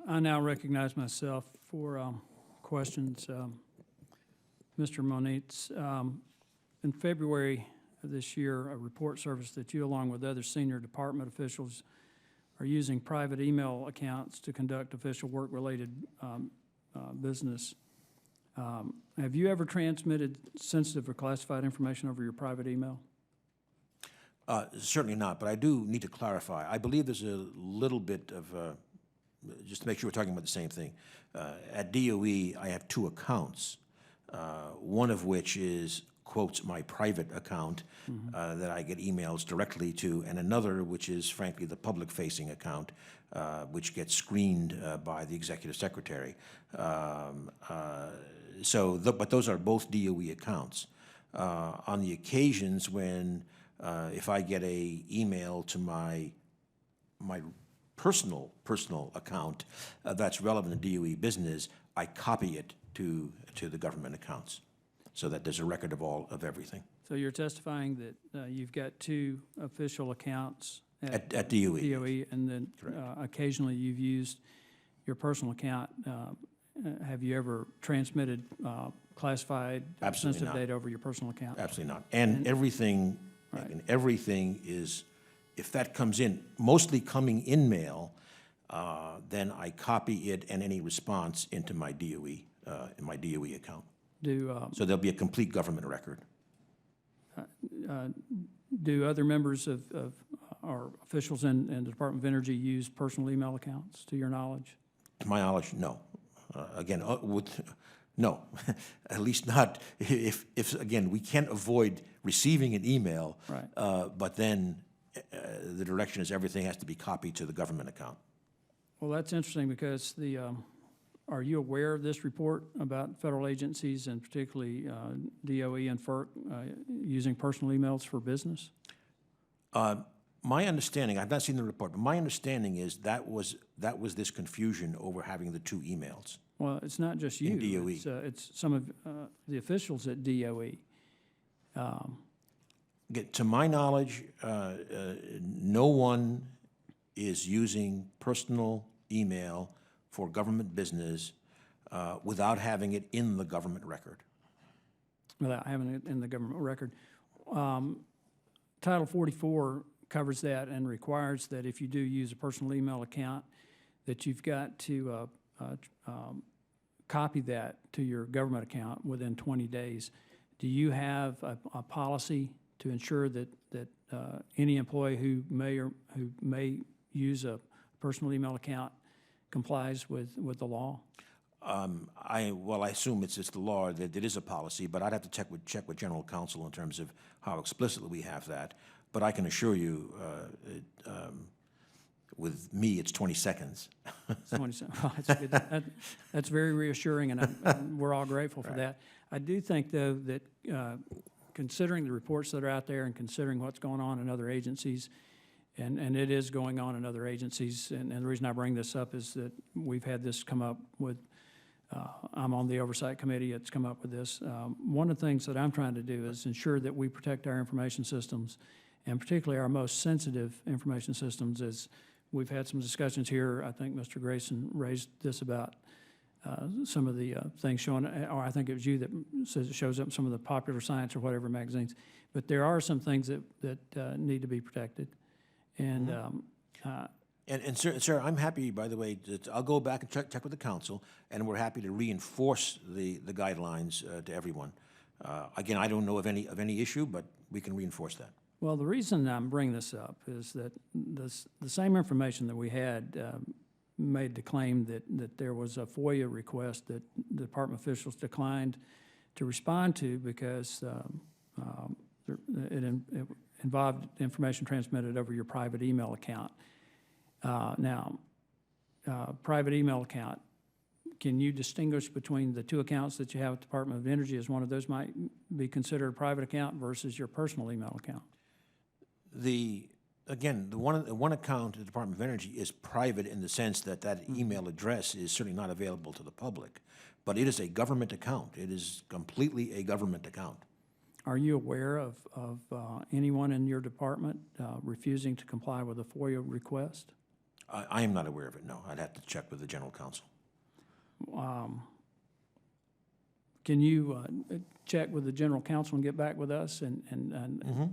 I now recognize myself for questions. Mr. Moniz, in February of this year, a report surfaced that you, along with other senior department officials, are using private email accounts to conduct official work-related business. Have you ever transmitted sensitive or classified information over your private email? Certainly not, but I do need to clarify. I believe there's a little bit of, just to make sure we're talking about the same thing. At DOE, I have two accounts, one of which is, quotes, my private account that I get emails directly to, and another which is, frankly, the public-facing account, which gets screened by the executive secretary. But those are both DOE accounts. On the occasions when if I get a email to my personal account that's relevant to DOE business, I copy it to the government accounts so that there's a record of everything. So you're testifying that you've got two official accounts At DOE. DOE, and then occasionally you've used your personal account. Have you ever transmitted classified sensitive data over your personal account? Absolutely not. And everything. Right. And everything is, if that comes in, mostly coming in mail, then I copy it and any response into my DOE, account. So there'll be a complete government record. Do other members of or officials in the Department of Energy use personal email accounts, to your knowledge? To my knowledge, no. No, at least not if again, we can't avoid receiving an email, right. But then the direction is everything has to be copied to the government account. Well, that's interesting because are you aware of this report about federal agencies and particularly DOE and FERC using personal emails for business? My understanding, I've not seen the report, but my understanding is that was this confusion over having the two emails. Well, it's not just you. In DOE. It's some of the officials at DOE. To my knowledge, no one is using personal email for government business without having it in the government record. Without having it in the government record. Title 44 covers that and requires that if you do use a personal email account, that you've got to copy that to your government account within 20 days. Do you have a policy to ensure that any employee who may use a personal email account complies with the law? I assume it's the law that it is a policy, but I'd have to check with General Counsel in terms of how explicitly we have that. But I can assure you, with me, it's 20 seconds. It's 20 seconds. Well, that's good. That's very reassuring, and we're all grateful for that. I do think, though, that considering the reports that are out there and considering what's going on in other agencies, and it is going on in other agencies, and the reason I bring this up is that we've had this come up with, I'm on the oversight committee, it's come up with this. One of the things that I'm trying to do is ensure that we protect our information systems, and particularly our most sensitive information systems. As we've had some discussions here, I think Mr. Grayson raised this about some of the things shown, or I think it was you that says it shows up in some of the Popular Science or whatever magazines. But there are some things that need to be protected. And and sir, I'm happy, by the way, I'll go back and check with the council, and we're happy to reinforce the guidelines to everyone. Again, I don't know of any issue, but we can reinforce that. Well, the reason I'm bringing this up is that the same information that we had made the claim that there was a FOIA request that the department officials declined to respond to because it involved information transmitted over your private email account. Private email account, can you distinguish between the two accounts that you have at the Department of Energy, as one of those might be considered a private account versus your personal email account? The one account at the Department of Energy is private in the sense that email address is certainly not available to the public, but it is a government account. It is completely a government account. Are you aware of anyone in your department refusing to comply with a FOIA request? I am not aware of it, no. I'd have to check with the general counsel. Can you check with the general counsel and get back with us? And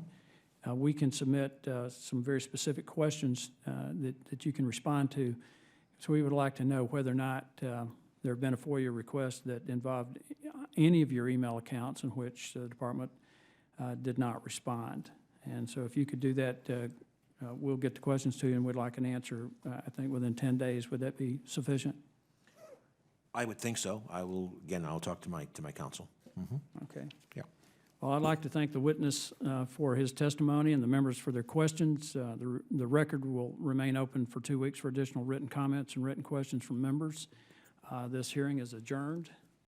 we can submit some very specific questions that you can respond to. So we would like to know whether or not there have been a FOIA request that involved any of your email accounts in which the department did not respond. And so if you could do that, we'll get the questions to you, and we'd like an answer, I think, within 10 days. Would that be sufficient? I would think so. I'll talk to my counsel. Okay. Yeah. Well, I'd like to thank the witness for his testimony and the members for their questions. The record will remain open for 2 weeks for additional written comments and written questions from members. This hearing is adjourned.